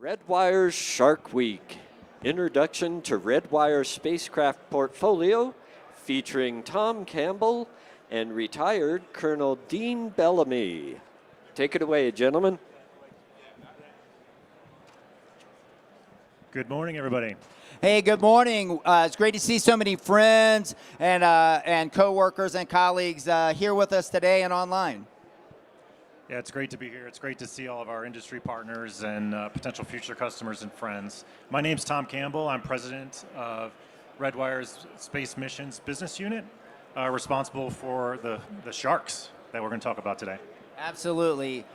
Redwire's Sharkweek, introduction to Redwire Spacecraft portfolio featuring Tom Campbell and retired Colonel Dean Bellamy. Take it away, gentlemen. Good morning, everybody. Hey, good morning. It's great to see so many friends and coworkers and colleagues here with us today and online. Yeah, it's great to be here. It's great to see all of our industry partners and potential future customers and friends. My name's Tom Campbell. I'm president of Redwire's Space Missions Business Unit, responsible for the sharks that we're going to talk about today. Absolutely.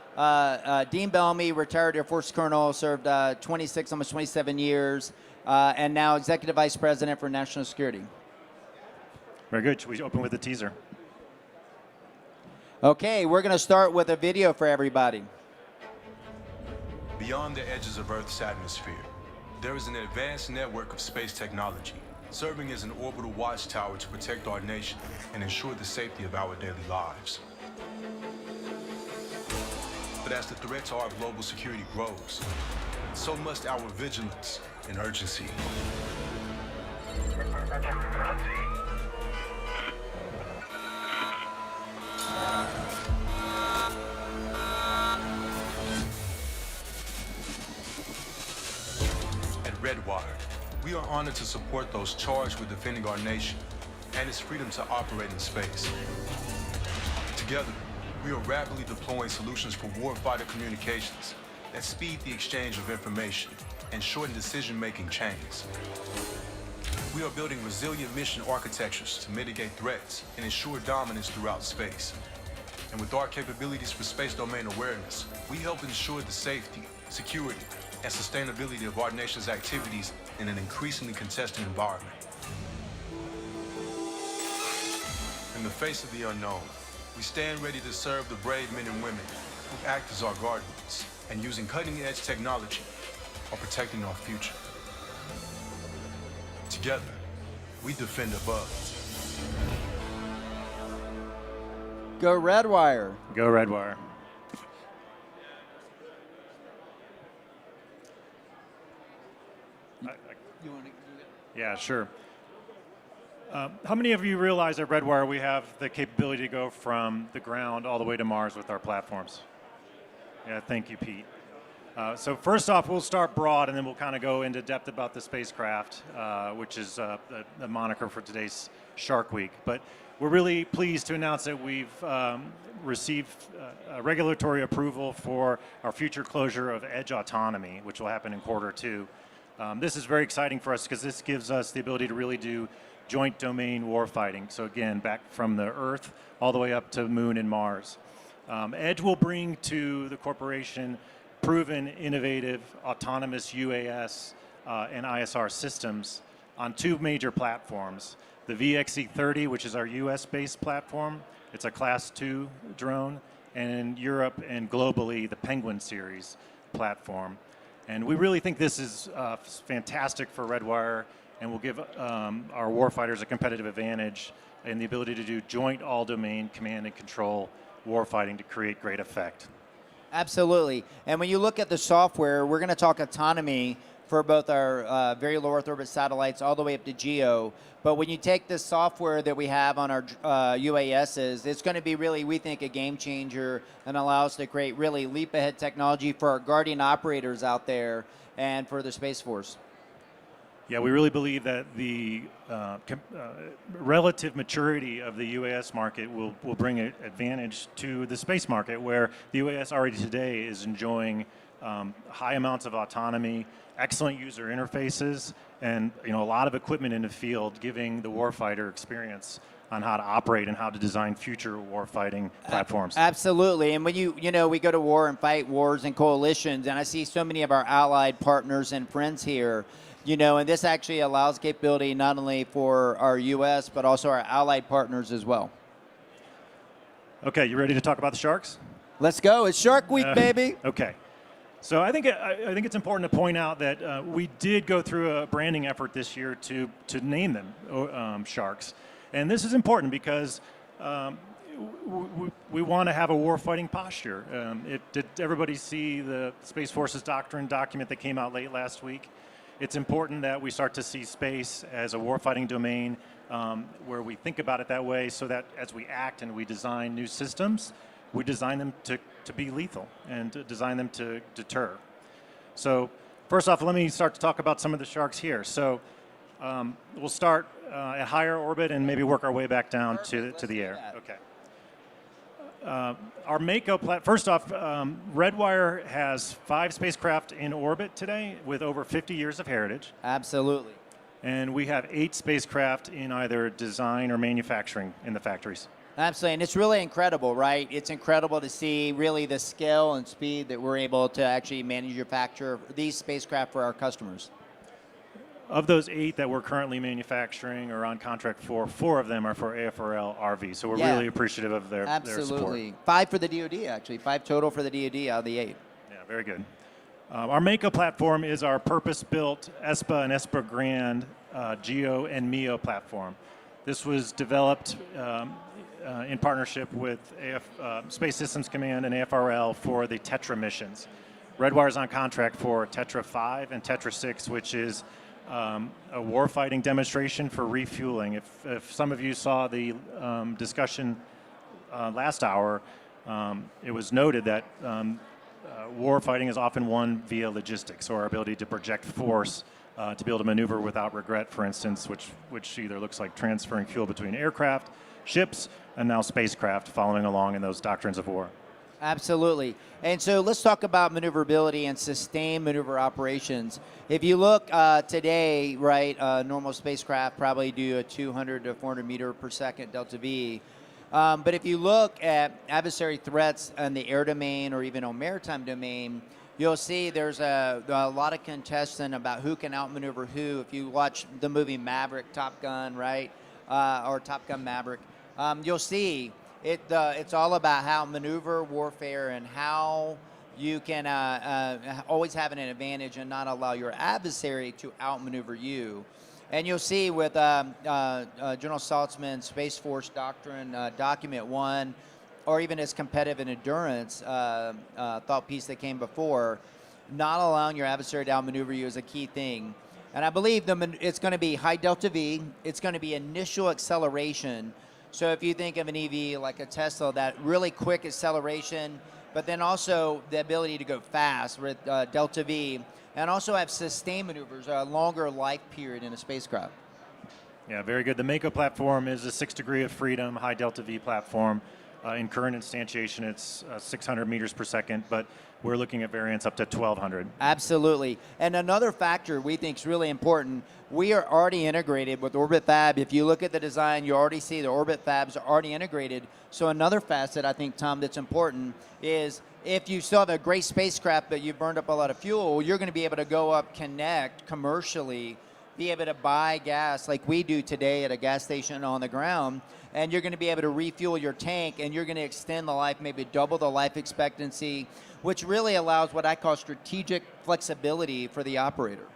Dean Bellamy, retired Air Force Colonel, served 26, almost 27 years, and now Executive Vice President for National Security. Very good. Should we open with a teaser? Okay, we're going to start with a video for everybody. Beyond the edges of Earth's atmosphere, there is an advanced network of space technology, serving as an orbital watchtower to protect our nation and ensure the safety of our daily lives. But as the threat to our global security grows, so must our vigilance and urgency. At Redwire, we are honored to support those charged with defending our nation and its freedom to operate in space. Together, we are rapidly deploying solutions for warfighter communications that speed the exchange of information and shorten decision-making chains. We are building resilient mission architectures to mitigate threats and ensure dominance throughout space. And with our capabilities for space domain awareness, we help ensure the safety, security, and sustainability of our nation's activities in an increasingly contested environment. In the face of the unknown, we stand ready to serve the brave men and women who act as our guardians and using cutting-edge technology are protecting our future. Together, we defend above. Go Redwire. Go Redwire. You want to do that? Yeah, sure. How many of you realize at Redwire we have the capability to go from the ground all the way to Mars with our platforms? Yeah, thank you, Pete. So first off, we'll start broad, and then we'll kind of go into depth about the spacecraft, which is the moniker for today's Sharkweek. But we're really pleased to announce that we've received regulatory approval for our future closure of Edge autonomy, which will happen in Q2. This is very exciting for us because this gives us the ability to really do joint domain warfighting. So again, back from the Earth all the way up to Moon and Mars. Edge will bring to the corporation proven, innovative, autonomous UAS and ISR systems on two major platforms. The VXE-30, which is our US-based platform. It's a Class 2 drone. And in Europe and globally, the Penguin series platform. And we really think this is fantastic for Redwire and will give our warfighters a competitive advantage in the ability to do joint all-domain command and control warfighting to create great effect. Absolutely. And when you look at the software, we're going to talk autonomy for both our very low Earth orbit satellites all the way up to GEO. But when you take the software that we have on our UASs, it's going to be really, we think, a game changer and allow us to create really leap ahead technology for our guardian operators out there and for the Space Force. Yeah, we really believe that the relative maturity of the UAS market will bring an advantage to the space market, where the UAS already today is enjoying high amounts of autonomy, excellent user interfaces, and a lot of equipment in the field, giving the warfighter experience on how to operate and how to design future warfighting platforms. Absolutely. And when we go to war and fight wars and coalitions, and I see so many of our allied partners and friends here, and this actually allows capability not only for our U.S., but also our allied partners as well. Okay, you ready to talk about the sharks? Let's go. It's Shark Week, baby. Okay. So I think it's important to point out that we did go through a branding effort this year to name them sharks. And this is important because we want to have a warfighting posture. Did everybody see the Space Force's doctrine document that came out late last week? It's important that we start to see space as a warfighting domain where we think about it that way, so that as we act and we design new systems, we design them to be lethal and to design them to deter. So first off, let me start to talk about some of the sharks here. So we'll start at higher orbit and maybe work our way back down to the air. Okay. Our Mako first off, Redwire has 5 spacecraft in orbit today with over 50 years of heritage. Absolutely. And we have 8 spacecraft in either design or manufacturing in the factories. Absolutely, and it's really incredible, right? It's incredible to see really the scale and speed that we're able to actually manufacture these spacecraft for our customers. Of those 8 that we're currently manufacturing or on contract for, 4 of them are for AFRL RV. So we're really appreciative of their support. Absolutely. 5 for the DoD, actually. 5 total for the DoD out of the 8. Yeah, very good. Our Mako platform is our purpose-built ESPA and ESPA Grand GEO and MEO platform. This was developed in partnership with Space Systems Command and AFRL for the Tetra missions. Redwire is on contract for Tetra 5 and Tetra 6, which is a warfighting demonstration for refueling. If some of you saw the discussion last hour, it was noted that warfighting is often won via logistics, or our ability to project force to be able to maneuver without regret, for instance, which either looks like transferring fuel between aircraft, ships, and now spacecraft, following along in those doctrines of war. Absolutely. And so let's talk about maneuverability and sustained maneuver operations. If you look today, right, normal spacecraft probably do a 200 to 400 meter per second delta V. But if you look at adversary threats in the air domain or even on maritime domain, you'll see there's a lot of contention about who can outmaneuver who. If you watch the movie Maverick, Top Gun, right, or Top Gun Maverick, you'll see it's all about how maneuver warfare and how you can always have an advantage and not allow your adversary to outmaneuver you. And you'll see with General Saltzman's Space Force Doctrine, Document 1, or even his competitive and endurance thought piece that came before, not allowing your adversary to outmaneuver you is a key thing. And I believe it's going to be high delta V. It's going to be initial acceleration. So if you think of an EV like a Tesla, that really quick acceleration, but then also the ability to go fast with delta V, and also have sustained maneuvers, a longer life period in a spacecraft. Yeah, very good. The Mako platform is a 6 degree of freedom, high delta V platform. In current instantiation, it's 600 meters per second, but we're looking at variants up to 1,200. Absolutely. And another factor we think is really important, we are already integrated with Orbit Fab. If you look at the design, you already see the Orbit Fabs are already integrated. So another facet, I think, Tom, that's important is if you still have a great spacecraft but you've burned up a lot of fuel, you're going to be able to go up, connect commercially, be able to buy gas like we do today at a gas station on the ground, and you're going to be able to refuel your tank, and you're going to extend the life, maybe double the life expectancy, which really allows what I call strategic flexibility for the operator.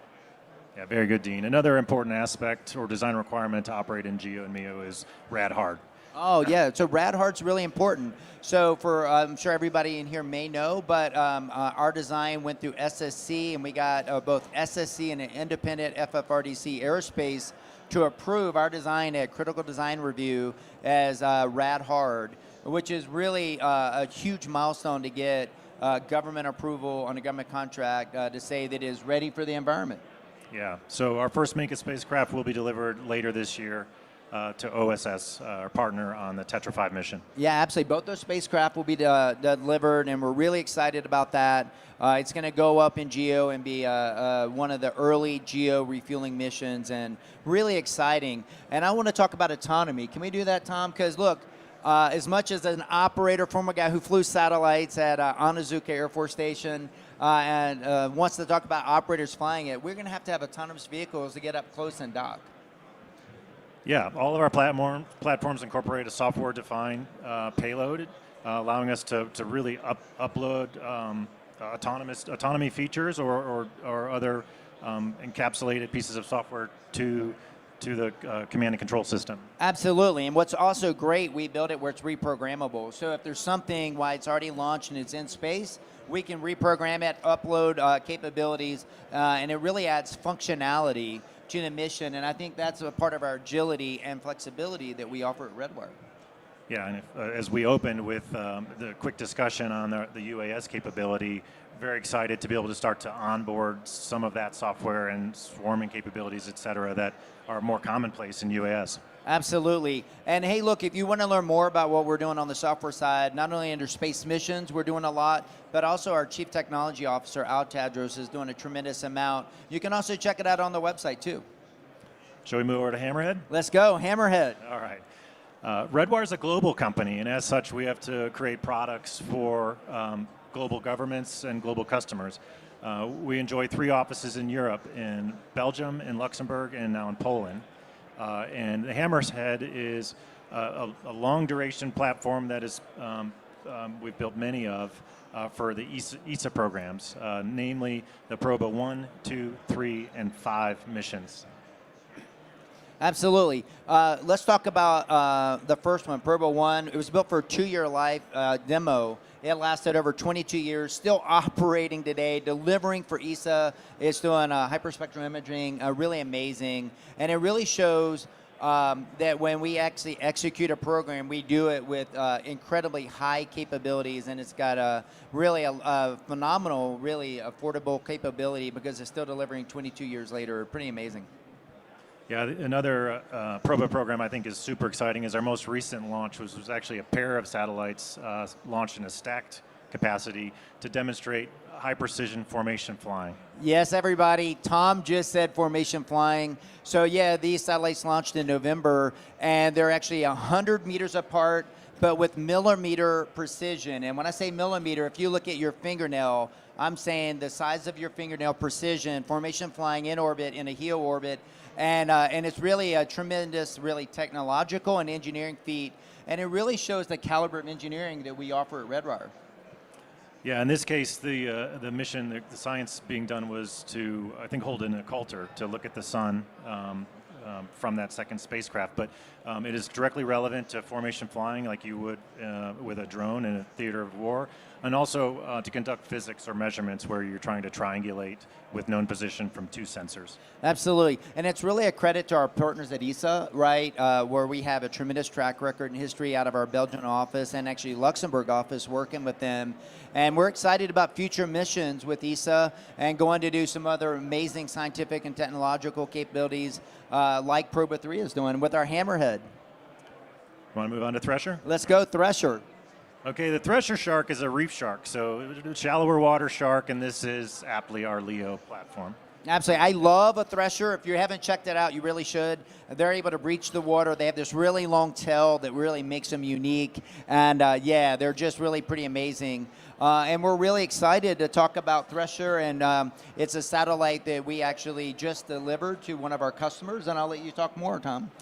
Yeah, very good, Dean. Another important aspect or design requirement to operate in GEO and MEO is rad hard. Oh, yeah. So rad hard's really important. So I'm sure everybody in here may know, but our design went through SSC, and we got both SSC and an independent FFRDC Aerospace to approve our design at Critical Design Review as rad hard, which is really a huge milestone to get government approval on a government contract to say that it is ready for the environment. Yeah, so our first Mako spacecraft will be delivered later this year to OSS, our partner on the Tetra 5 mission. Yeah, absolutely. Both those spacecraft will be delivered, and we're really excited about that. It's going to go up in GEO and be one of the early GEO refueling missions, and really exciting. And I want to talk about autonomy. Can we do that, Tom? Because look, as much as an operator, former guy who flew satellites at Onizuka Air Force Station, and wants to talk about operators flying it, we're going to have autonomous vehicles to get up close and dock. Yeah, all of our platforms incorporate a software-defined payload, allowing us to really upload autonomy features or other encapsulated pieces of software to to the command and control system. Absolutely, and what's also great, we built it where it's reprogrammable. So if there's something why it's already launched and it's in space, we can reprogram it, upload capabilities, and it really adds functionality to the mission. And I think that's a part of our agility and flexibility that we offer at Redwire. Yeah, and as we opened with the quick discussion on the UAS capability, very excited to be able to start to onboard some of that software and swarming capabilities, et cetera, that are more commonplace in UAS. Absolutely. And hey, look, if you want to learn more about what we're doing on the software side, not only under space missions, we're doing a lot, but also our Chief Technology Officer, Al Tadros, is doing a tremendous amount. You can also check it out on the website, too. Shall we move over to Hammerhead? Let's go, Hammerhead. All right. Redwire is a global company, and as such, we have to create products for global governments and global customers. We enjoy 3 offices in Europe, in Belgium, in Luxembourg, and now in Poland. And the Hammerhead is a long-duration platform that is we've built many of for the ESA programs, namely the Proba 1, 2, 3, and 5 missions. Absolutely. Let's talk about the first one, Proba 1. It was built for a 2-year life demo. It lasted over 22 years, still operating today, delivering for ESA. It's doing hyperspectral imaging, really amazing. And it really shows that when we actually execute a program, we do it with incredibly high capabilities, and it's got a really a phenomenal, really affordable capability because it's still delivering 22 years later. Pretty amazing. Yeah, another Proba program I think is super exciting is our most recent launch was actually a pair of satellites launched in a stacked capacity to demonstrate high precision formation flying. Yes, everybody. Tom just said formation flying. So yeah, these satellites launched in November, and they're actually 100 meters apart, but with millimeter precision. And when I say millimeter, if you look at your fingernail, I'm saying the size of your fingernail precision, formation flying in orbit, in a HEO orbit. And it's really a tremendous, really technological and engineering feat. And it really shows the caliber of engineering that we offer at Redwire. Yeah, in this case, the mission, the science being done was to, I think, hold an occulter to look at the sun from that second spacecraft. But it is directly relevant to formation flying like you would with a drone in a theater of war, and also to conduct physics or measurements where you're trying to triangulate with known position from 2 sensors. Absolutely. And it's really a credit to our partners at ESA, right, where we have a tremendous track record and history out of our Belgian office and actually Luxembourg office working with them. And we're excited about future missions with ESA and going to do some other amazing scientific and technological capabilities like Proba 3 is doing with our Hammerhead. Want to move on to Thresher? Let's go, Thresher. Okay, the Thresher shark is a reef shark, so shallower water shark, and this is aptly our LEO platform. Absolutely. I love a Thresher. If you haven't checked it out, you really should. They're able to breach the water. They have this really long tail that really makes them unique. And yeah, they're just really pretty amazing. And we're really excited to talk about Thresher. And it's a satellite that we actually just delivered to one of our customers. And I'll let you talk more, Tom.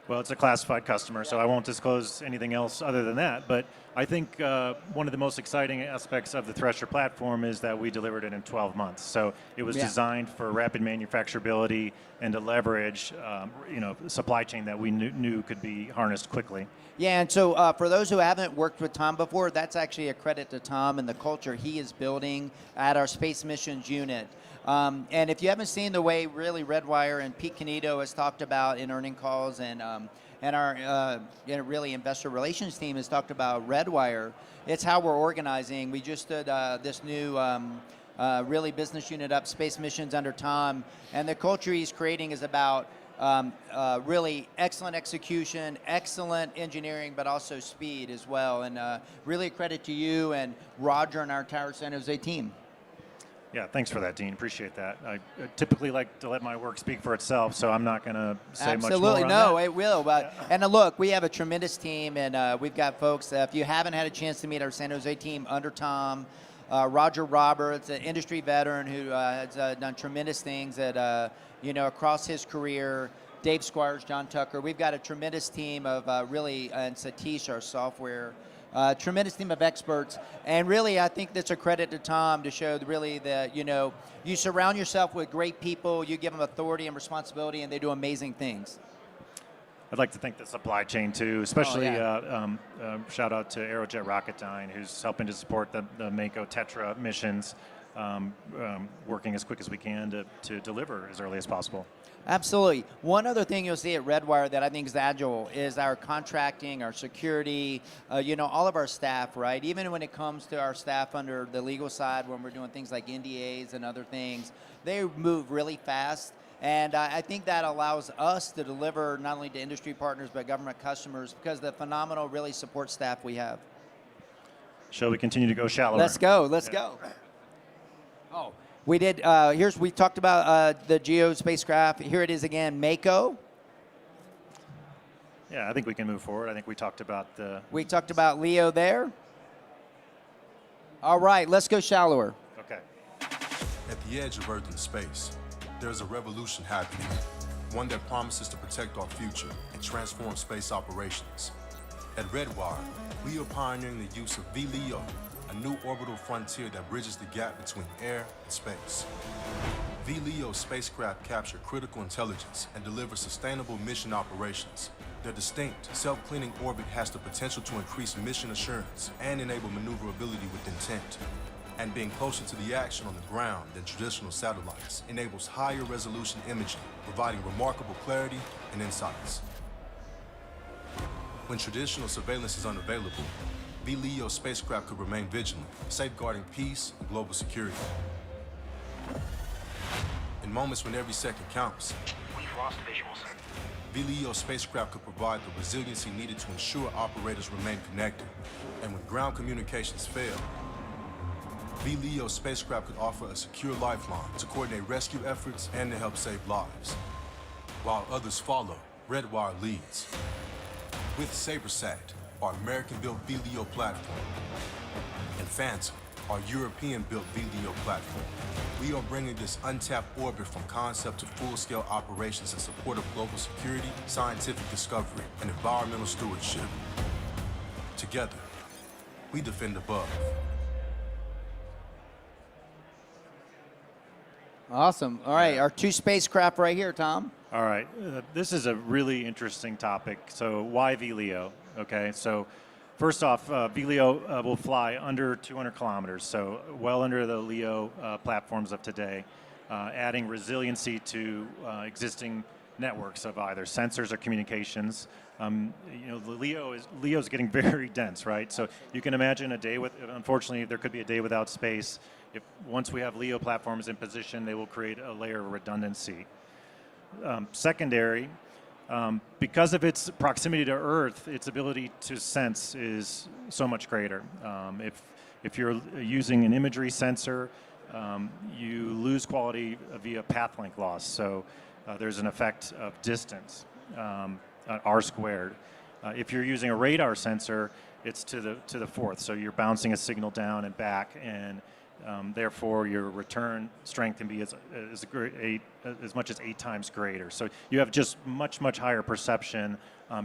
Well, it's a classified customer, so I won't disclose anything else other than that. But I think one of the most exciting aspects of the Thresher platform is that we delivered it in 12 months. So it was designed for rapid manufacturability and to leverage, supply chain that we knew could be harnessed quickly. Yeah, and so for those who haven't worked with Tom before, that's actually a credit to Tom and the culture he is building at our Space Missions unit. And if you haven't seen the way really Redwire and Pete Canito has talked about in earning calls and our really investor relations team has talked about Redwire, it's how we're organizing. We just stood this new really business unit up, Space Missions under Tom, and the culture he's creating is about really excellent execution, excellent engineering, but also speed as well. And really a credit to you and Roger and our entire San Jose team. Yeah, thanks for that, Dean. Appreciate that. I typically like to let my work speak for itself, so I'm not going to say much more on that. Absolutely, no, it will. But, and look, we have a tremendous team, and we've got folks. If you haven't had a chance to meet our San Jose team under Tom, Roger Roberts, an industry veteran who has done tremendous things at, across his career. Dave Squires, John Tucker. We've got a tremendous team of really, and Satish, our software Tremendous team of experts, and really, I think that's a credit to Tom to show really that you surround yourself with great people, you give them authority and responsibility, and they do amazing things. I'd like to thank the supply chain too, especially yeah. shout out to Aerojet Rocketdyne, who's helping to support the Mako Tetra missions, working as quick as we can to deliver as early as possible. Absolutely. One other thing you'll see at Redwire that I think is agile is our contracting, our security, all of our staff, right? Even when it comes to our staff under the legal side, when we're doing things like NDAs and other things, they move really fast. And I think that allows us to deliver not only to industry partners, but government customers because of the phenomenal, really support staff we have. Shall we continue to go shallower? Let's go. Let's go. Oh. We did, we talked about the GEO spacecraft. Here it is again, Mako. Yeah, I think we can move forward. I think we talked about We talked about Leo there. All right, let's go shallower. Okay. At the edge of Earth and space, there's a revolution happening, one that promises to protect our future and transform space operations. At Redwire, we are pioneering the use of VLEO, a new orbital frontier that bridges the gap between air and space. VLEO spacecraft capture critical intelligence and deliver sustainable mission operations. Their distinct, self-cleaning orbit has the potential to increase mission assurance and enable maneuverability with intent. And being closer to the action on the ground than traditional satellites enables higher resolution imaging, providing remarkable clarity and insights. When traditional surveillance is unavailable, VLEO spacecraft could remain vigilant, safeguarding peace and global security. In moments when every second counts, We've lost visuals. VLEO spacecraft could provide the resiliency needed to ensure operators remain connected. And when ground communications fail, VLEO spacecraft could offer a secure lifeline to coordinate rescue efforts and to help save lives. While others follow, Redwire leads. With SabreSat, our American-built VLEO platform, and Phantom, our European-built VLEO platform, we are bringing this untapped orbit from concept to full-scale operations in support of global security, scientific discovery, and environmental stewardship. Together, we defend above. Awesome. All right, our two spacecraft right here, Tom. All right. This is a really interesting topic. So why VLEO? Okay, so first off, VLEO will fly under 200 kilometers, so well under the LEO platforms of today, adding resiliency to existing networks of either sensors or communications. The LEO is getting very dense, right? So you can imagine a day unfortunately, there could be a day without space. If once we have LEO platforms in position, they will create a layer of redundancy. Secondary, because of its proximity to Earth, its ability to sense is so much greater. If you're using an imagery sensor, you lose quality via path length loss. So there's an effect of distance, r squared. If you're using a radar sensor, it's to the fourth. So you're bouncing a signal down and back, and therefore your return strength can be as much as 8 times greater. So you have just much higher perception,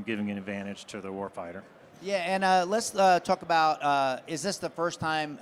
giving an advantage to the warfighter. Yeah, and let's talk about, is this the first time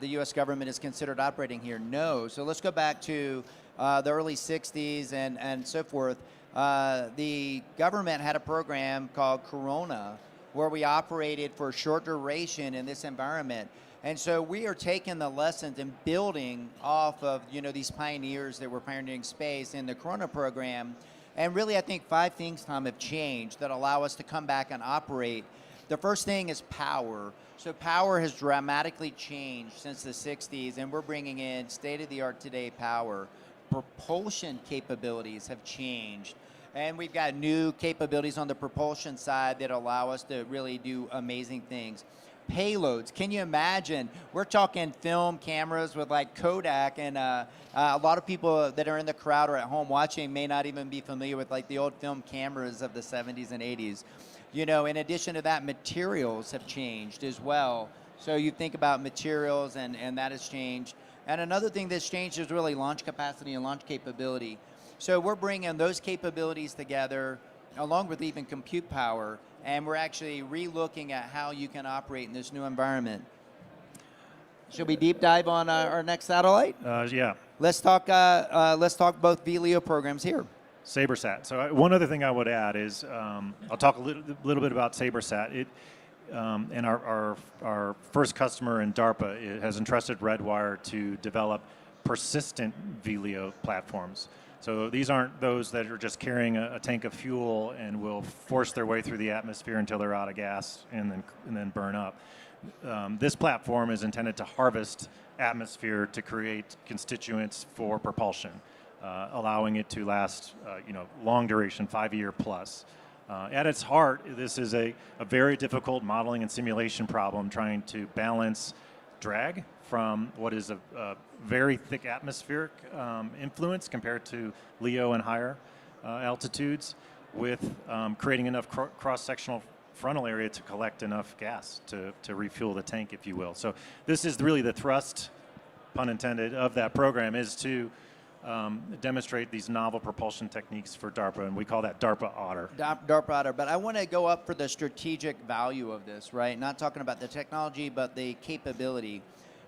the U.S. government is considered operating here? No. So let's go back to the early 60s and so forth. The government had a program called Corona where we operated for a short duration in this environment. And so we are taking the lessons and building off of, these pioneers that were pioneering space in the Corona program. And really, I think 5 things, Tom, have changed that allow us to come back and operate. The first thing is power. So power has dramatically changed since the 60s, and we're bringing in state-of-the-art today power. Propulsion capabilities have changed. And we've got new capabilities on the propulsion side that allow us to really do amazing things. Payloads, can you imagine? We're talking film cameras with like Kodak, and a lot of people that are in the crowd or at home watching may not even be familiar with like the old film cameras of the 70s and 80s. In addition to that, materials have changed as well. So you think about materials, and that has changed. And another thing that's changed is really launch capacity and launch capability. So we're bringing those capabilities together, along with even compute power, and we're actually re-looking at how you can operate in this new environment. Should we deep dive on our next satellite? Yeah. Let's talk both VLEO programs here. SabreSat. So one other thing I would add is I'll talk a little bit about SabreSat. And our first customer in DARPA has entrusted Redwire to develop persistent VLEO platforms. So these aren't those that are just carrying a tank of fuel and will force their way through the atmosphere until they're out of gas and then burn up. This platform is intended to harvest atmosphere to create constituents for propulsion, allowing it to last long duration, 5-year plus. At its heart, this is a very difficult modeling and simulation problem trying to balance drag from what is a very thick atmospheric influence compared to LEO and higher altitudes with creating enough cross-sectional frontal area to collect enough gas to refuel the tank, if you will. So this is really the thrust, pun intended, of that program is to demonstrate these novel propulsion techniques for DARPA, and we call that DARPA Otter. DARPA Otter, but I want to go up for the strategic value of this, right? Not talking about the technology, but the capability.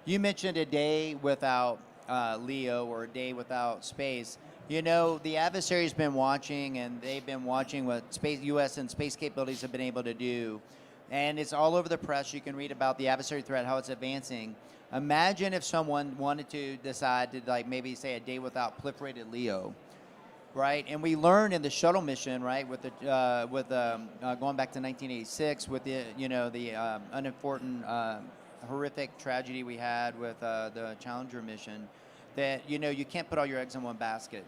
You mentioned a day without LEO or a day without space. You know, the adversary's been watching, and they've been watching what U.S. and space capabilities have been able to do. And it's all over the press. You can read about the adversary threat, how it's advancing. Imagine if someone wanted to decide to, like, maybe say a day without proliferated LEO, right? And we learned in the shuttle mission, right, with the going back to 1986, with the the unimportant, horrific tragedy we had with the Challenger mission, that you can't put all your eggs in one basket.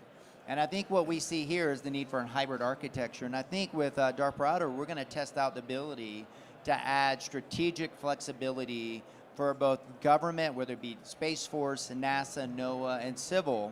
And I think what we see here is the need for a hybrid architecture. And I think with DARPA Otter, we're going to test out the ability to add strategic flexibility for both government, whether it be Space Force, NASA, NOAA, and civil,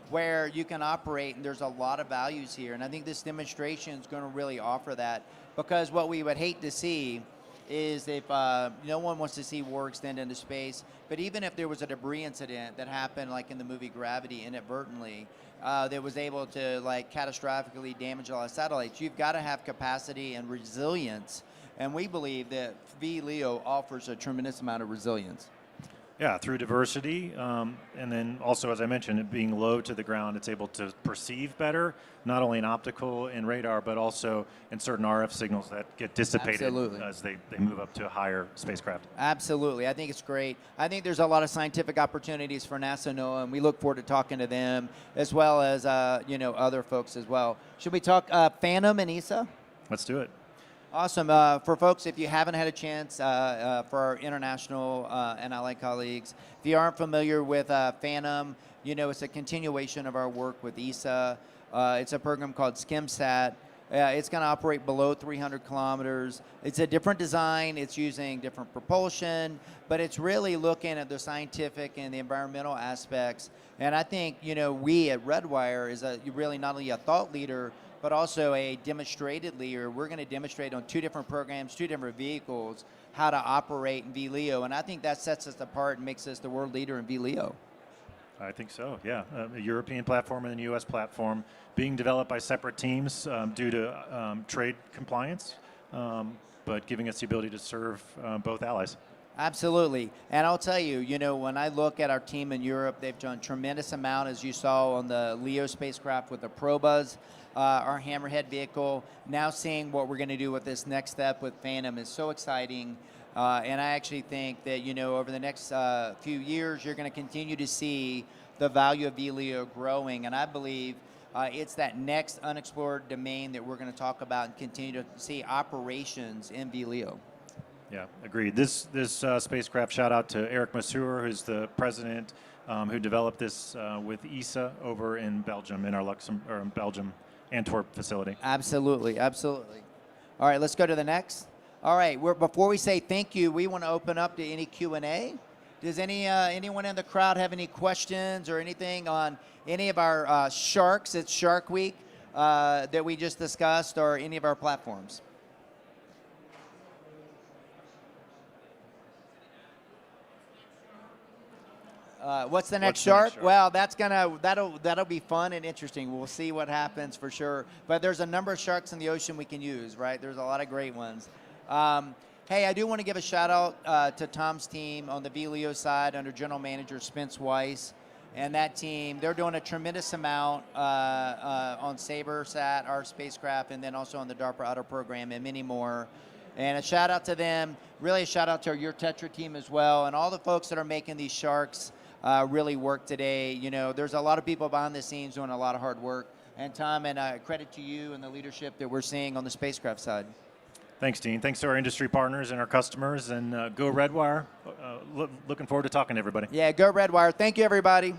where you can operate, and there's a lot of values here. And I think this demonstration is going to really offer that, because what we would hate to see is if no one wants to see war extend into space, but even if there was a debris incident that happened, like in the movie Gravity, inadvertently, that was able to catastrophically damage a lot of satellites, you've got to have capacity and resilience. And we believe that VLEO offers a tremendous amount of resilience. Yeah, through diversity, and then also, as I mentioned, it being low to the ground, it's able to perceive better, not only in optical and radar, but also in certain RF signals that get dissipated as they move up to a higher spacecraft. Absolutely. I think it's great. I think there's a lot of scientific opportunities for NASA, NOAA, and we look forward to talking to them, as well as other folks as well. Should we talk Phantom and ESA? Let's do it. Awesome. For folks, if you haven't had a chance, for our international and allied colleagues, if you aren't familiar with Phantom, it's a continuation of our work with ESA. It's a program called SkimSat. It's going to operate below 300 kilometers. It's a different design. It's using different propulsion, but it's really looking at the scientific and the environmental aspects. And I think, we at Redwire is really not only a thought leader, but also a demonstrated leader. We're going to demonstrate on 2 different programs, 2 different vehicles, how to operate in VLEO. And I think that sets us apart and makes us the world leader in VLEO. I think so, yeah. A European platform and a U.S. platform being developed by separate teams due to trade compliance, but giving us the ability to serve both allies. Absolutely. And I'll tell you, when I look at our team in Europe, they've done tremendous amount, as you saw on the LEO spacecraft with the Probus, our Hammerhead vehicle. Now seeing what we're going to do with this next step with Phantom is so exciting. And I actually think that, over the next few years, you're going to continue to see the value of VLEO growing. And I believe it's that next unexplored domain that we're going to talk about and continue to see operations in VLEO. Yeah, agreed. This spacecraft, shout out to Eric Masur, who's the president who developed this with ESA over in Belgium, in our Belgium Antwerp facility. Absolutely, absolutely. All right, let's go to the next. All right, before we say thank you, we want to open up to any Q&A. Does anyone in the crowd have any questions or anything on any of our sharks at Sharkweek that we just discussed, or any of our platforms? What's the next What's the next shark? shark? Well, that'll be fun and interesting. We'll see what happens for sure. But there's a number of sharks in the ocean we can use, right? There's a lot of great ones. Hey, I do want to give a shout out to Tom's team on the VLEO side under General Manager Spence Weiss. And that team, they're doing a tremendous amount on SaberSat, our spacecraft, and then also on the DARPA Auto program and many more. And a shout out to them, really a shout out to your Tetra team as well, and all the folks that are making these sharks really work today. You know, there's a lot of people behind the scenes doing a lot of hard work. And Tom, and credit to you and the leadership that we're seeing on the spacecraft side. Thanks, Dean. Thanks to our industry partners and our customers. And go Redwire. Looking forward to talking to everybody. Yeah, go Redwire. Thank you, everybody.